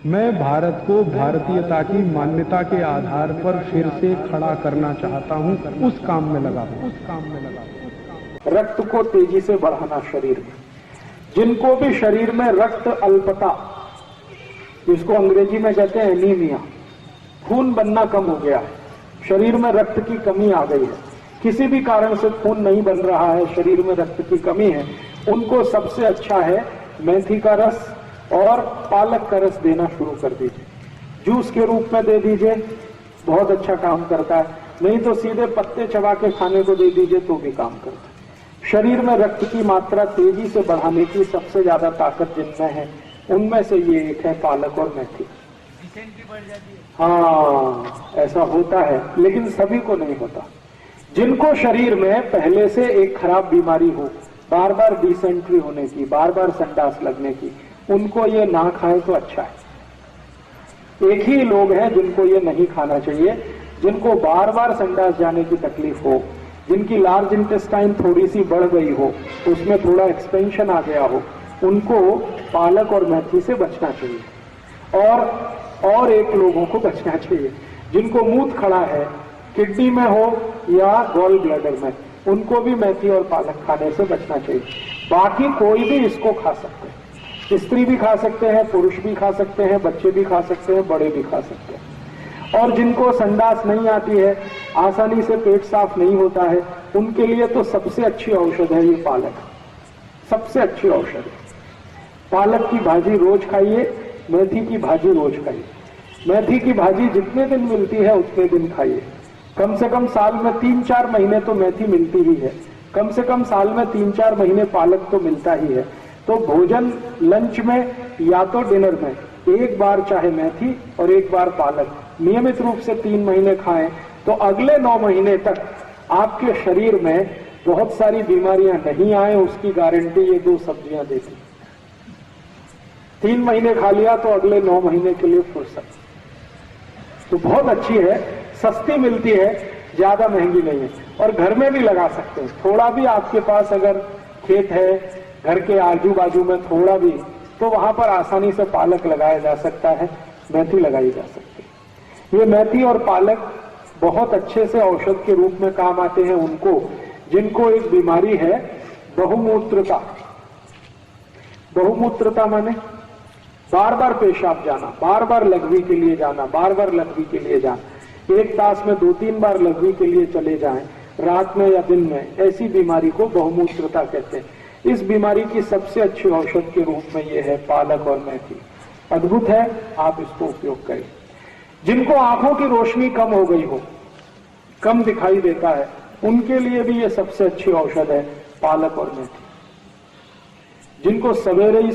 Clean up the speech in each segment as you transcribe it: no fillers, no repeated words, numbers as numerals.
मैं भारत को भारतीयता की मान्यता के आधार पर फिर से खड़ा करना चाहता हूं, उस काम में लगा हूं। रक्त को तेजी से बढ़ाना शरीर में, जिनको भी शरीर में रक्त अल्पता, जिसको अंग्रेजी में कहते हैं एनीमिया, खून बनना कम हो गया है, शरीर में रक्त की कमी आ गई है, किसी भी कारण से खून नहीं बन रहा है, शरीर में रक्त की कमी है, उनको सबसे अच्छा है मेथी का रस और पालक का रस देना शुरू कर दीजिए। जूस के रूप में दे दीजिए, बहुत अच्छा काम करता है। नहीं तो सीधे पत्ते चबा के खाने को दे दीजिए तो भी काम करता है। शरीर में रक्त की मात्रा तेजी से बढ़ाने की सबसे ज्यादा ताकत जिनमें है, उनमें से ये एक है पालक और मेथी। हाँ, ऐसा होता है, लेकिन सभी को नहीं होता। जिनको शरीर में पहले से एक खराब बीमारी हो, बार बार डिसेंट्री होने की, बार बार संडास लगने की, उनको ये ना खाएं तो अच्छा है। एक ही लोग हैं जिनको ये नहीं खाना चाहिए, जिनको बार बार संडास जाने की तकलीफ हो, जिनकी लार्ज इंटेस्टाइन थोड़ी सी बढ़ गई हो, उसमें थोड़ा एक्सपेंशन आ गया हो, उनको पालक और मेथी से बचना चाहिए। और एक लोगों को बचना चाहिए जिनको मूत्र खड़ा है, किडनी में हो या गॉल ब्लैडर में, उनको भी मेथी और पालक खाने से बचना चाहिए। बाकी कोई भी इसको खा सकते हैं, स्त्री भी खा सकते हैं, पुरुष भी खा सकते हैं, बच्चे भी खा सकते हैं, बड़े भी खा सकते हैं। और जिनको संडास नहीं आती है, आसानी से पेट साफ नहीं होता है, उनके लिए तो सबसे अच्छी औषध है ये पालक, सबसे अच्छी औषध है। पालक की भाजी रोज खाइए, मेथी की भाजी रोज खाइए। मेथी की भाजी जितने दिन मिलती है उतने दिन खाइए। कम से कम साल में 3-4 महीने तो मेथी मिलती ही है, कम से कम साल में 3-4 महीने पालक तो मिलता ही है। तो भोजन लंच में या तो डिनर में एक बार चाहे मेथी और एक बार पालक नियमित रूप से 3 महीने खाएं, तो अगले 9 महीने तक आपके शरीर में बहुत सारी बीमारियां नहीं आए, उसकी गारंटी ये 2 सब्जियां देती। 3 महीने खा लिया तो अगले 9 महीने के लिए फुर्सत। तो बहुत अच्छी है, सस्ती मिलती है, ज्यादा महंगी नहीं है, और घर में भी लगा सकते हैं। थोड़ा भी आपके पास अगर खेत है, घर के आजू बाजू में थोड़ा भी, तो वहां पर आसानी से पालक लगाया जा सकता है, मेथी लगाई जा सकती है। ये मेथी और पालक बहुत अच्छे से औषध के रूप में काम आते हैं उनको जिनको एक बीमारी है बहुमूत्रता। बहुमूत्रता माने बार बार पेशाब जाना, बार बार लघवी के लिए जाना, बार बार लघवी के लिए जाना, एक तास में 2-3 बार लघवी के लिए चले जाएं, रात में या दिन में, ऐसी बीमारी को बहुमूत्रता कहते हैं। इस बीमारी की सबसे अच्छी औषध के रूप में यह है पालक और मेथी। अद्भुत है, आप इसको उपयोग करें। जिनको आंखों की रोशनी कम हो गई हो, कम दिखाई देता है, उनके लिए भी यह सबसे अच्छी औषध है पालक और मेथी। जिनको सवेरे ही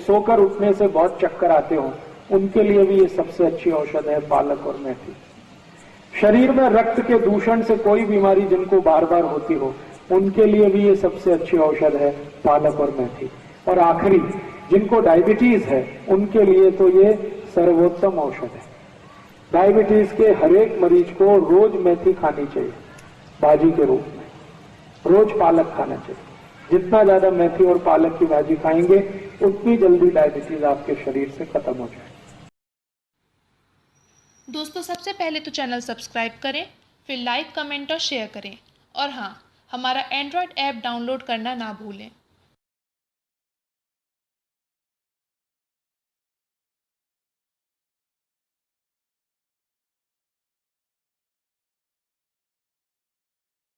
सोकर उठने से बहुत चक्कर आते हो, उनके लिए भी ये सबसे अच्छी औषध है पालक और मेथी। शरीर में रक्त के दूषण से कोई बीमारी जिनको बार बार होती हो, उनके लिए भी ये सबसे अच्छी औषध है पालक और मेथी। और आखिरी, जिनको डायबिटीज है, उनके लिए तो ये सर्वोत्तम औषध है। डायबिटीज के हर एक मरीज को रोज मेथी खानी चाहिए भाजी के रूप में, रोज पालक खाना चाहिए। जितना ज्यादा मेथी और पालक की भाजी खाएंगे, उतनी जल्दी डायबिटीज आपके शरीर से खत्म हो जाए। दोस्तों, सबसे पहले तो चैनल सब्सक्राइब करें, फिर लाइक, कमेंट और शेयर करें। और हाँ, हमारा एंड्रॉयड ऐप डाउनलोड करना ना भूलें।